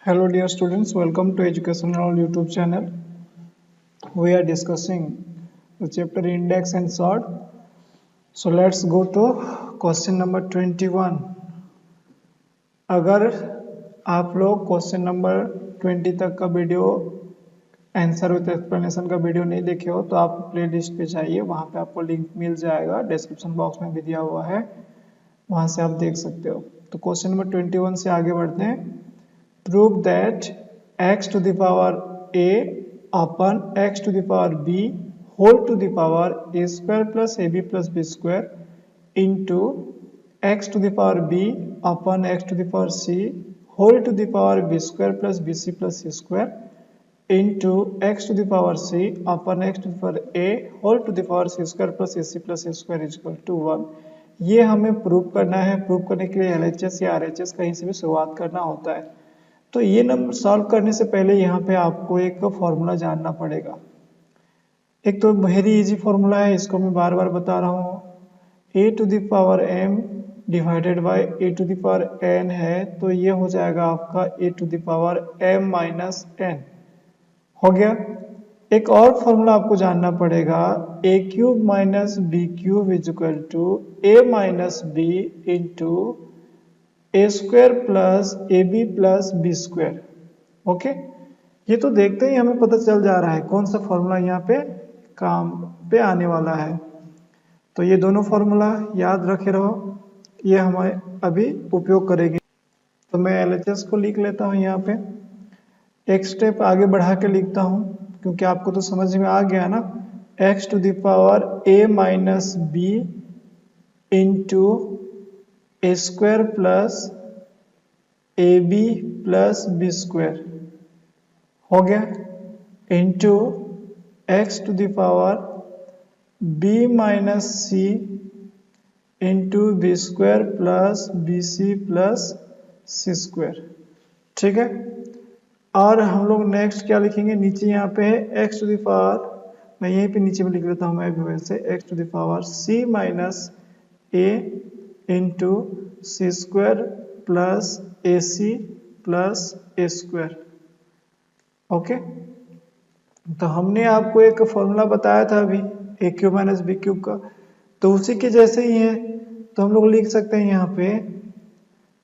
Hello dear students, welcome to Educational YouTube channel. We are discussing the chapter index and sort. So let's go to question number 21. अगर आप लोग question number 20 तक का video answer with explanation का video नहीं देखे हो तो आप प्ले लिस्ट पे जाइए, वहाँ पे आपको लिंक मिल जाएगा, डिस्क्रिप्शन बॉक्स में भी दिया हुआ है, वहाँ से आप देख सकते हो। तो क्वेश्चन नंबर 21 से आगे बढ़ते हैं। Prove that x to the power a upon x to the power b whole to the power a square plus ab plus b square into x to the power b upon x to the power c whole to the power b square plus bc plus c square into x to the power c upon x to the power a whole to the power c square plus ac plus a square is equal to 1। ये हमें prove करना है। Prove करने के लिए LHS या RHS कहीं से भी शुरुआत करना होता है। तो ये नंबर सॉल्व करने से पहले यहाँ पे आपको एक फॉर्मूला जानना पड़ेगा। एक तो वेरी इजी फॉर्मूला है, इसको मैं बार बार बता रहा हूँ। a to the power m divided by a to the power n है, तो ये हो जाएगा आपका a to the power m minus n हो गया। एक और फॉर्मूला आपको जानना पड़ेगा, a cube minus b cube is equal to a minus b into a square plus a b plus b square. Okay, ये तो देखते ही हमें पता चल जा रहा है कौन सा फॉर्मूला यहाँ पे काम पे आने वाला है। तो ये दोनों फॉर्मूला याद रखे रहो, ये हमें अभी उपयोग करेंगे। तो मैं LHS को लिख लेता हूँ यहाँ पे, एक स्टेप आगे बढ़ा के लिखता हूँ क्योंकि आपको तो समझ में आ गया ना। x to the power a minus b into a square plus a b plus b square हो गया, into x to the power b minus c into b square plus b c plus c square. ठीक है, और हम लोग next क्या लिखेंगे, नीचे यहाँ पे है एक्स टू द पावर, मैं यहीं पे नीचे में लिख लेता हूँ मैं भी वैसे, x to the power c minus a into c square plus a c plus a square. Okay, तो हमने आपको एक फॉर्मूला बताया था अभी a cube minus b cube का, तो उसी के जैसे ही है। तो हम लोग लिख सकते हैं यहाँ पे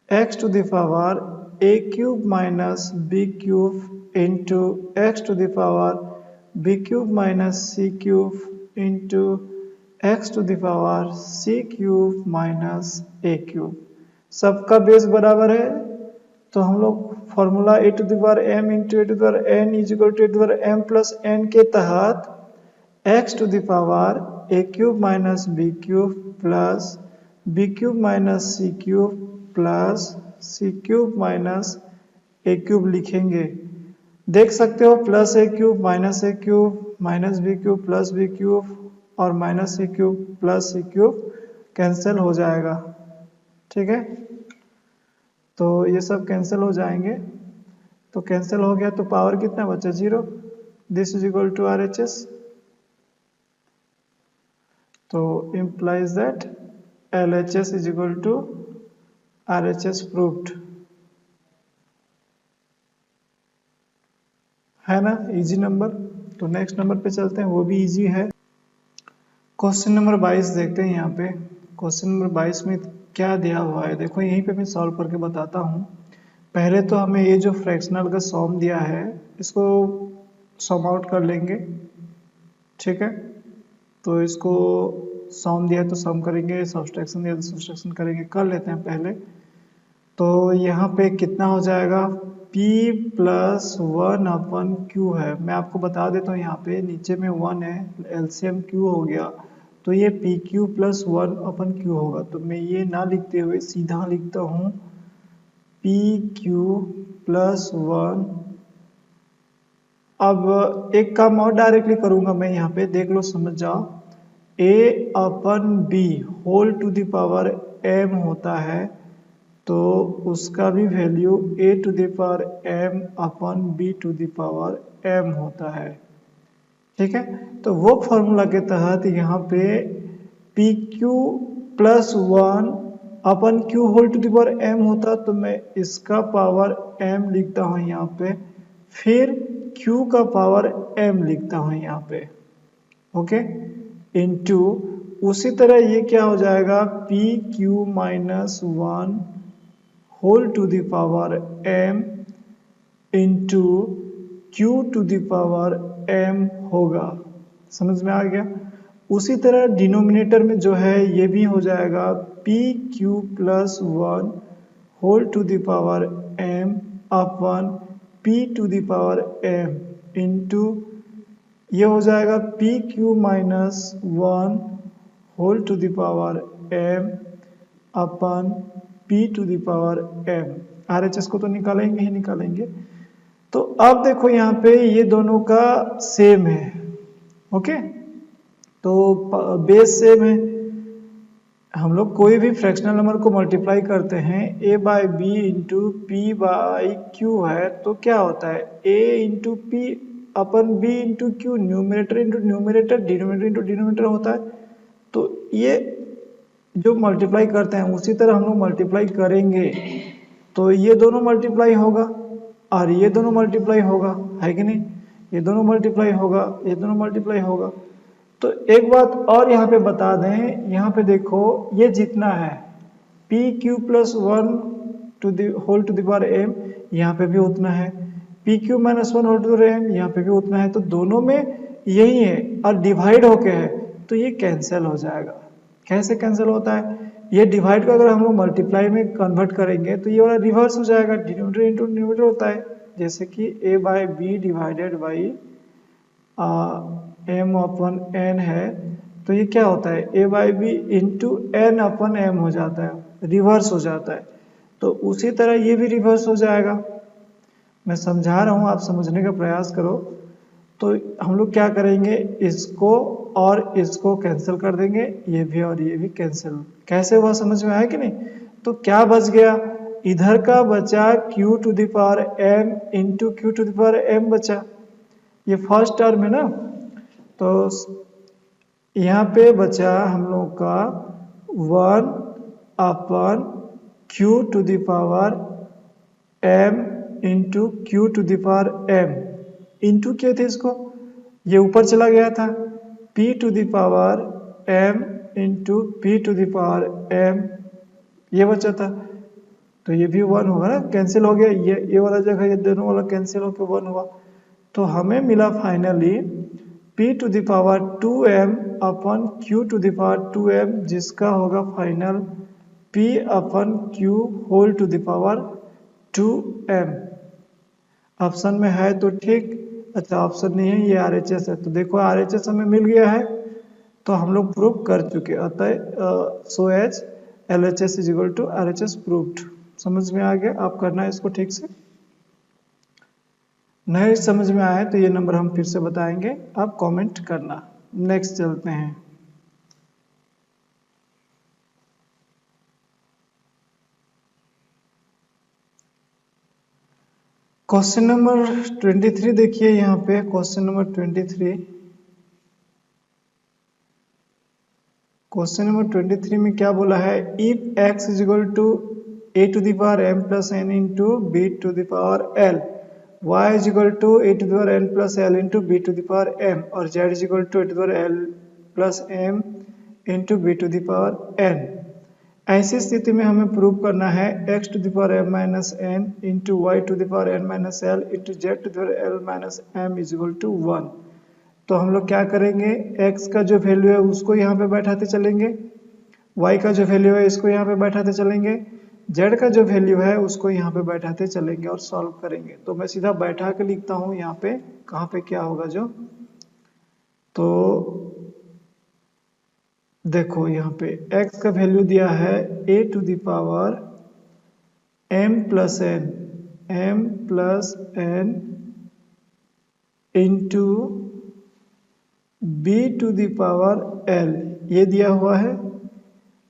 x to the power a cube minus b cube into x to the power b cube minus c cube into x to the power c cube minus a cube. सबका बेस बराबर है, तो हम लोग formula a to the power m into a to the power n is equal to a to the power m plus n के तहत x to the power a cube minus b cube plus b cube minus c cube plus c cube minus a cube लिखेंगे। देख सकते हो plus a cube minus b cube plus b cube और minus c cube plus c cube cancel हो जाएगा। ठीक है, तो ये सब कैंसिल हो जाएंगे, तो कैंसिल हो गया तो पावर कितना बचा, 0। This is equal to RHS, तो implies that LHS is equal to RHS proved, है ना, इजी नंबर। तो नेक्स्ट नंबर पे चलते हैं, वो भी इजी है। क्वेश्चन नंबर 22 देखते हैं। यहाँ पे क्वेश्चन नंबर 22 में क्या दिया हुआ है, देखो यहीं पे मैं सॉल्व करके बताता हूँ। पहले तो हमें ये जो फ्रैक्शनल का सॉम दिया है इसको सॉम आउट कर लेंगे। ठीक है, तो इसको सॉम दिया तो सॉम करेंगे, सब्सट्रैक्शन दिया तो सब्सट्रैक्शन करेंगे, कर लेते हैं पहले। तो यहाँ पे कितना हो जाएगा, P प्लस 1 अपन Q है। मैं आपको बता देता हूँ, यहाँ पे नीचे में 1 है, LCM Q हो गया, तो ये PQ प्लस 1 अपन Q होगा। तो मैं ये ना लिखते हुए सीधा लिखता हूँ PQ प्लस 1। अब एक काम और डायरेक्टली करूँगा मैं, यहाँ पे देख लो, समझ जाओ, A upon B whole to the power M होता है, तो उसका भी value a to the power m upon b to the power m होता है। ठीक है, तो वो फॉर्मूला के तहत यहाँ पे pq plus 1 upon q whole to the power m होता तो मैं इसका पावर m लिखता हूँ यहाँ पे, फिर q का पावर m लिखता हूँ यहाँ पे, ओके, इनटू उसी तरह ये क्या हो जाएगा p q minus 1 whole to the power m into q to the power m होगा। समझ में आ गया। उसी तरह डिनोमिनेटर में जो है ये भी हो जाएगा p q plus 1 whole to the power m upon p to the power m into ये हो जाएगा p q minus 1 whole to the power m upon p to the power m। RHS को तो निकालेंगे ही निकालेंगे। तो अब देखो यहाँ पे ये दोनों का सेम है, ओके, तो बेस सेम है। हम लोग कोई भी फ्रैक्शनल नंबर को मल्टीप्लाई करते हैं a by b into p by q है तो क्या होता है a into p upon b into q, numerator into numerator, denominator into denominator होता है। तो ये जो मल्टीप्लाई करते हैं उसी तरह हम लोग मल्टीप्लाई करेंगे तो ये दोनों मल्टीप्लाई होगा और ये दोनों मल्टीप्लाई होगा, है कि नहीं, ये दोनों मल्टीप्लाई होगा, ये दोनों मल्टीप्लाई होगा। तो एक बात और यहाँ पे बता दें, यहाँ पे देखो ये जितना है p q plus 1 to the whole to the power m, यहाँ पे भी उतना है, p q minus 1 whole to the power m, यहाँ पे भी उतना है। तो दोनों में यही है और डिवाइड होके है तो ये कैंसिल हो जाएगा। कैसे कैंसिल होता है, ये डिवाइड का अगर हम लोग मल्टीप्लाई में कन्वर्ट करेंगे तो ये वाला रिवर्स हो जाएगा, डिनोमिनेटर इंटू डिनोमिनेटर होता है। जैसे कि a by b divided by m upon n है तो ये क्या होता है a by b into n upon m हो जाता है, रिवर्स हो जाता है। तो उसी तरह ये भी रिवर्स हो जाएगा। मैं समझा रहा हूँ, आप समझने का प्रयास करो। तो हम लोग क्या करेंगे, इसको और इसको कैंसिल कर देंगे, ये भी और ये भी कैंसिल। कैसे हुआ समझ में आया कि नहीं। तो क्या बच गया, इधर का बचा q to the power m into q to the power m बचा, ये फर्स्ट टर्म है ना। तो यहाँ पे बचा हम लोग का 1 upon q to the power m into q to the power m, into क्या थे इसको, ये ऊपर चला गया था p to the power m into p to the power m, ये बचा था। तो ये भी 1 होगा ना, कैंसिल हो गया, ये वाला जगह ये दोनों वाला कैंसिल होकर 1 हुआ। तो हमें मिला finally p to the power 2m upon q to the power 2m, जिसका होगा final p upon q whole to the power 2m। Option में है तो ठीक, अच्छा ऑप्शन नहीं है, ये RHS है। तो देखो RHS हमें मिल गया है तो हम लोग प्रूव कर चुके, अतः so as LHS is equal to RHS proved. समझ में आ गया, आप करना है इसको ठीक से। नहीं समझ में आया तो ये नंबर हम फिर से बताएंगे, आप कमेंट करना। नेक्स्ट चलते हैं। क्वेश्चन नंबर 23 देखिए यहाँ पे, क्वेश्चन नंबर 23। क्वेश्चन नंबर 23 में क्या बोला है, if x is equal to a to the power m plus n into b to the power l, y is equal to a to the power n plus l into b to the power m, और z is equal to a to the power l plus m into b to the power n। ऐसी स्थिति में हमें prove करना है x to the power m minus n into y to the power n minus l into z to the power l minus m is equal to 1। तो हम लोग क्या करेंगे, x का जो वैल्यू है उसको यहाँ पे बैठाते चलेंगे, y का जो वैल्यू है इसको यहाँ पे बैठाते चलेंगे, z का जो वैल्यू है उसको यहाँ पे बैठाते चलेंगे और सॉल्व करेंगे। तो मैं सीधा बैठा के लिखता हूँ यहाँ पे, कहाँ पे क्या होगा जो, तो देखो यहाँ पे x का वैल्यू दिया है a to the power m plus n into b to the power l, ये दिया हुआ है,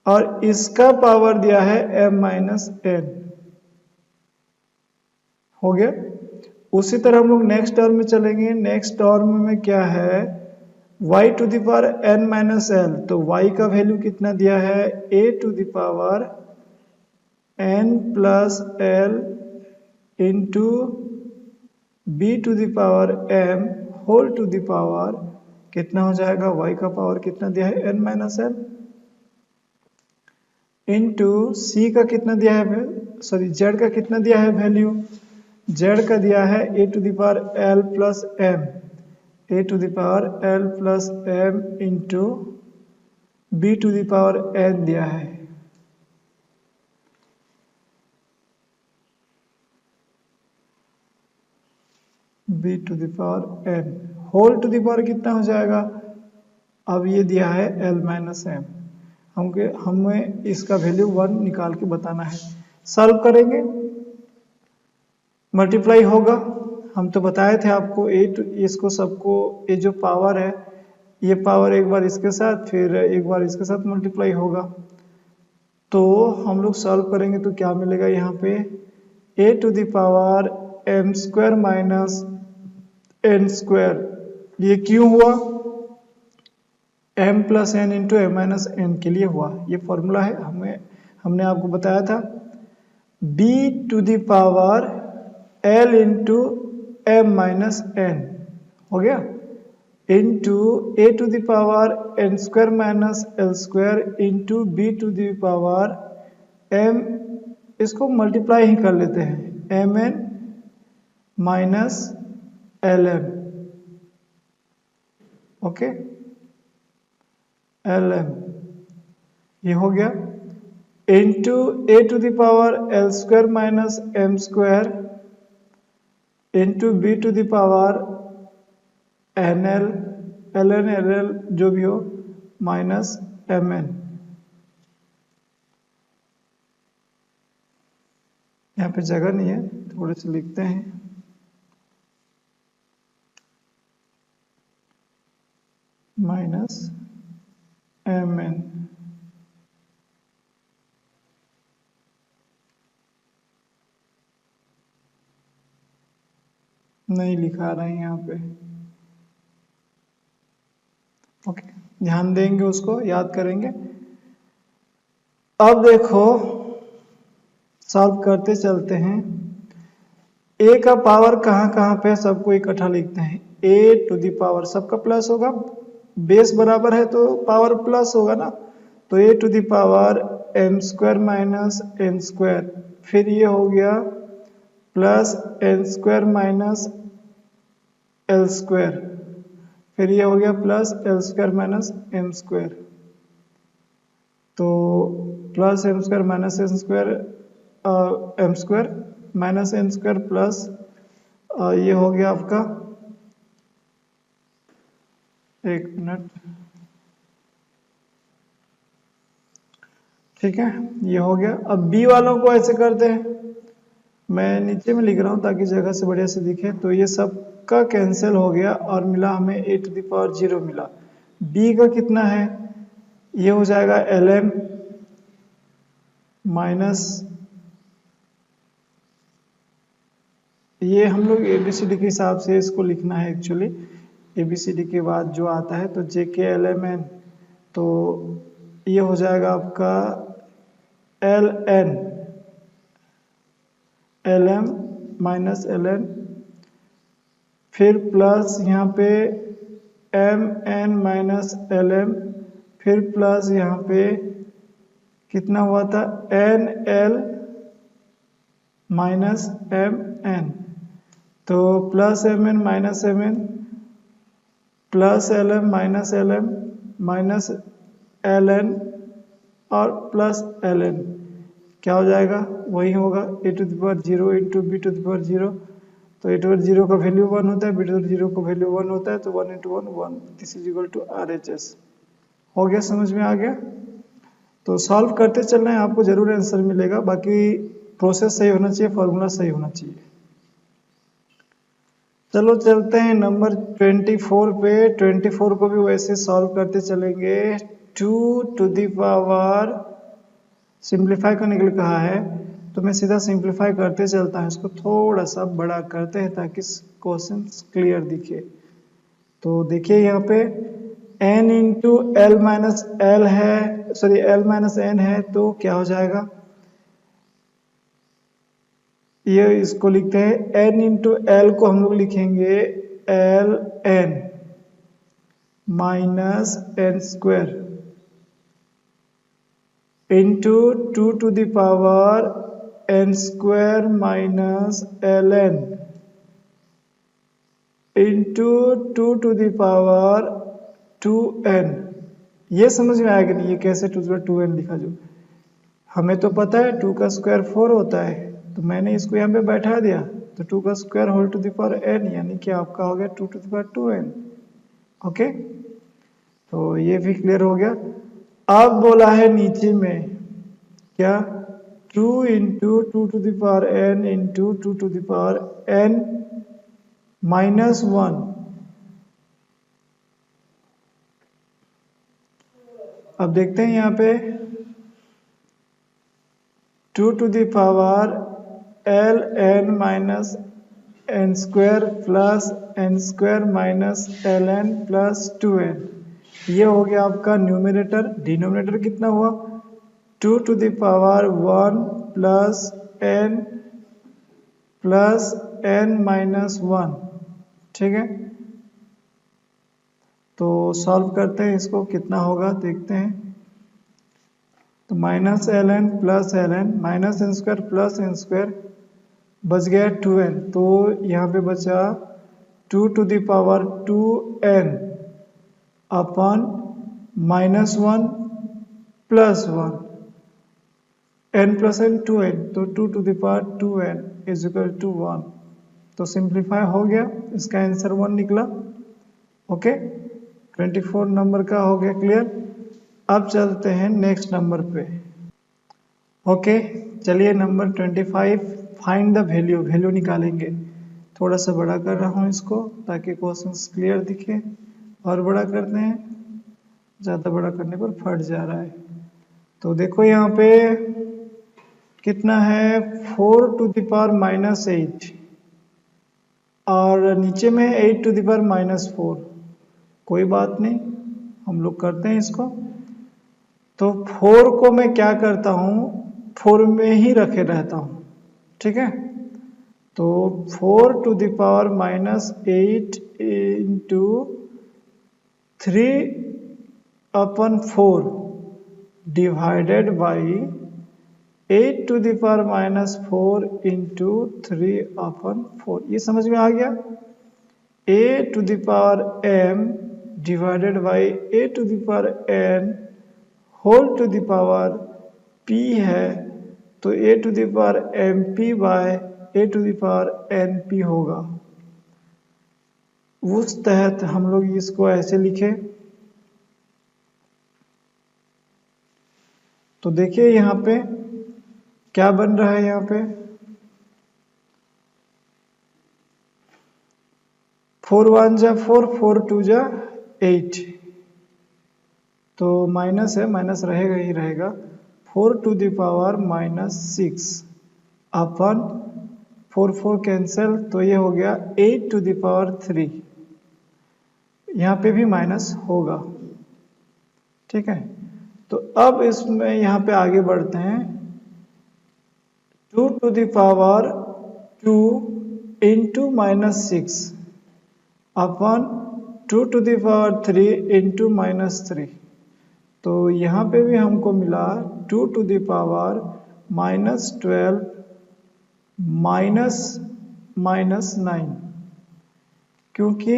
और इसका पावर दिया है m माइनस n। हो गया। उसी तरह हम लोग नेक्स्ट टर्म में चलेंगे। नेक्स्ट टर्म में क्या है, y to the power n minus l, तो y का वैल्यू कितना दिया है a to the power n plus l into b to the power m whole to the power कितना हो जाएगा, y का पावर कितना दिया है n minus L into c का कितना दिया है, सॉरी z का कितना दिया है वैल्यू, z का दिया है a to the power l plus m, a to the power l plus m into b to the power n दिया है। b to the power n whole to the power कितना हो जाएगा, अब ये दिया है l माइनस m, हमें इसका वैल्यू 1 निकाल के बताना है। सॉल्व करेंगे, मल्टीप्लाई होगा, हम तो बताए थे आपको इसको सबको, ये जो पावर है ये पावर एक बार इसके साथ फिर एक बार इसके साथ मल्टीप्लाई होगा। तो हम लोग सॉल्व करेंगे तो क्या मिलेगा, यहाँ पे a to the power m square minus n square, ये क्यों हुआ, m plus n into m minus n के लिए हुआ, ये फॉर्मूला है, हमने आपको बताया था। b to the power l into m minus n हो गया, into a to the power n square minus l square into b to the power m, इसको मल्टीप्लाई ही कर लेते हैं, m n minus l m, okay l m, ये हो गया, into a to the power l square minus m square into b to the power n l, l n l l जो भी हो माइनस एम एन। यहाँ पे जगह नहीं है, थोड़े से लिखते हैं, माइनस एम एन, नहीं लिखा रहा है यहाँ पे, ओके ध्यान देंगे, उसको याद करेंगे। अब देखो सॉल्व करते चलते हैं, a का पावर कहाँ कहाँ पे, सबको इकट्ठा लिखते हैं, a टू द पावर सबका प्लस होगा, बेस बराबर है तो पावर प्लस होगा ना, तो a to the power m square minus n square, फिर ये हो गया plus n square minus l square, फिर ये हो गया plus l square minus m square, तो plus m square minus n square m square minus n square plus ये हो गया आपका, एक मिनट, ठीक है ये हो गया। अब b वालों को ऐसे करते हैं, मैं नीचे में लिख रहा हूं ताकि जगह से बढ़िया से दिखे, तो ये सब का कैंसिल हो गया और मिला हमें a टू द पावर 0 मिला। b का कितना है, ये हो जाएगा एल एम माइनस, ये हम लोग ABCD के हिसाब से इसको लिखना है, एक्चुअली ABCD के बाद जो आता है तो JKLMN, तो ये हो जाएगा आपका LN, LM माइनस LN, फिर प्लस यहाँ पे MN माइनस LM, फिर प्लस यहाँ पे कितना हुआ था NL माइनस MN, तो plus MN minus MN plus LM minus LM minus LN और प्लस LN, क्या हो जाएगा, वही होगा a to the power 0 into b to the power 0, तो a टू द पावर 0 का वैल्यू 1 होता है, b टू द पावर 0 का वैल्यू 1 होता है, तो 1 into 1 1, this is equal to RHS। हो गया, समझ में आ गया। तो सॉल्व करते चलना है, आपको जरूर आंसर मिलेगा, बाकी प्रोसेस सही होना चाहिए, फॉर्मूला सही होना चाहिए। चलो चलते हैं नंबर 24 पे, 24 को भी वैसे सॉल्व करते चलेंगे। 2 टू द पावर, सिंप्लीफाई करने के लिए कहा है तो मैं सीधा सिंप्लीफाई करते चलता हूँ, इसको थोड़ा सा बड़ा करते हैं ताकि क्वेश्चन क्लियर दिखे। तो देखिए यहाँ पे n into L minus L है, सॉरी एल माइनस एन है, तो क्या हो जाएगा ये इसको लिखते हैं n इंटू एल को हम लोग लिखेंगे l n minus n square into 2 to the power n square minus l n into 2 to the power 2n। ये समझ में आएगा नहीं ये कैसे 2n लिखा जो हमें तो पता है 2 का स्क्वायर 4 होता है, तो मैंने इसको यहाँ पे बैठा दिया तो 2 का square whole to the power n यानी कि आपका हो गया 2 to the power 2n। Okay, तो ये भी क्लियर हो गया। अब बोला है नीचे में क्या 2 into 2 to the power n into 2 to the power n minus 1। अब देखते हैं यहाँ पे 2 to the power l n minus n square plus n square minus l n plus 2n। ये हो गया आपका न्यूमरेटर। डिनोमिनेटर कितना हुआ 2 to the power 1 plus n minus 1। ठीक है, तो सॉल्व करते हैं इसको, कितना होगा देखते हैं। तो minus l n plus l n minus n square plus n square बच गया 2n, तो यहाँ पे बचा 2 टू द पावर 2n अपन minus 1 plus 1 n plus n 2n, तो 2 to the power 2n is equal to 1। तो सिंप्लीफाई हो गया, इसका आंसर 1 निकला। ओके, 24 नंबर का हो गया क्लियर। अब चलते हैं नेक्स्ट नंबर पे। ओके, चलिए number 25 find the value. Value निकालेंगे। थोड़ा सा बड़ा कर रहा हूँ इसको ताकि क्वेश्चंस क्लियर दिखे, और बड़ा करते हैं, ज़्यादा बड़ा करने पर फट जा रहा है। तो देखो यहाँ पे कितना है 4 टू द पावर माइनस 8 और नीचे में 8 टू द पावर माइनस 4। कोई बात नहीं, हम लोग करते हैं इसको। तो 4 को मैं क्या करता हूँ 4 में ही रखे रहता हूँ। ठीक है, तो 4 to the power minus 8 into 3 अपन 4 divided by 8 to the power minus 4 into 3 अपन 4। ये समझ में आ गया। a to the power m divided by a to the power n whole to the power p है, तो a to the power mp by a to the power np होगा। उस तहत हम लोग इसको ऐसे लिखे। तो देखिए यहाँ पे क्या बन रहा है, यहाँ पे 4 1 जा 4 4 2 जा 8, तो माइनस है, माइनस रहेगा ही रहेगा। 4 टू द पावर माइनस 6 अपन 4 4 कैंसिल, तो ये हो गया 8 टू द पावर 3। यहाँ पे भी माइनस होगा। ठीक है, तो अब इसमें यहाँ पे आगे बढ़ते हैं। 2 to the power 2 into minus 6 अपन 2 to the power 3 into minus 3। तो यहाँ पे भी हमको मिला 2 to the power minus 12 minus 9, क्योंकि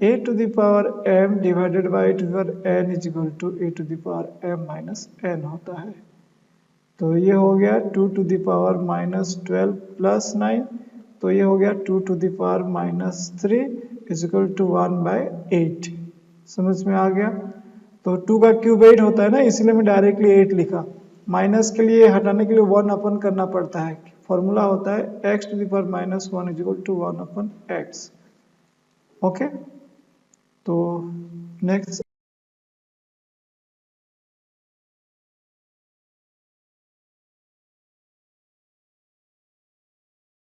a to the power m divided by to the power n is equal to a to the power m minus n होता है। तो ये हो गया 2 to the power minus 12 plus 9, तो ये हो गया 2 to the power minus 3 is equal to 1 by 8। समझ में आ गया। तो 2 का क्यूब 8 होता है ना, इसलिए मैं डायरेक्टली 8 लिखा। माइनस के लिए हटाने के लिए 1 अपन करना पड़ता है। फॉर्मूला होता है x to the power minus 1 is equal to 1 अपन x। ओके, तो नेक्स्ट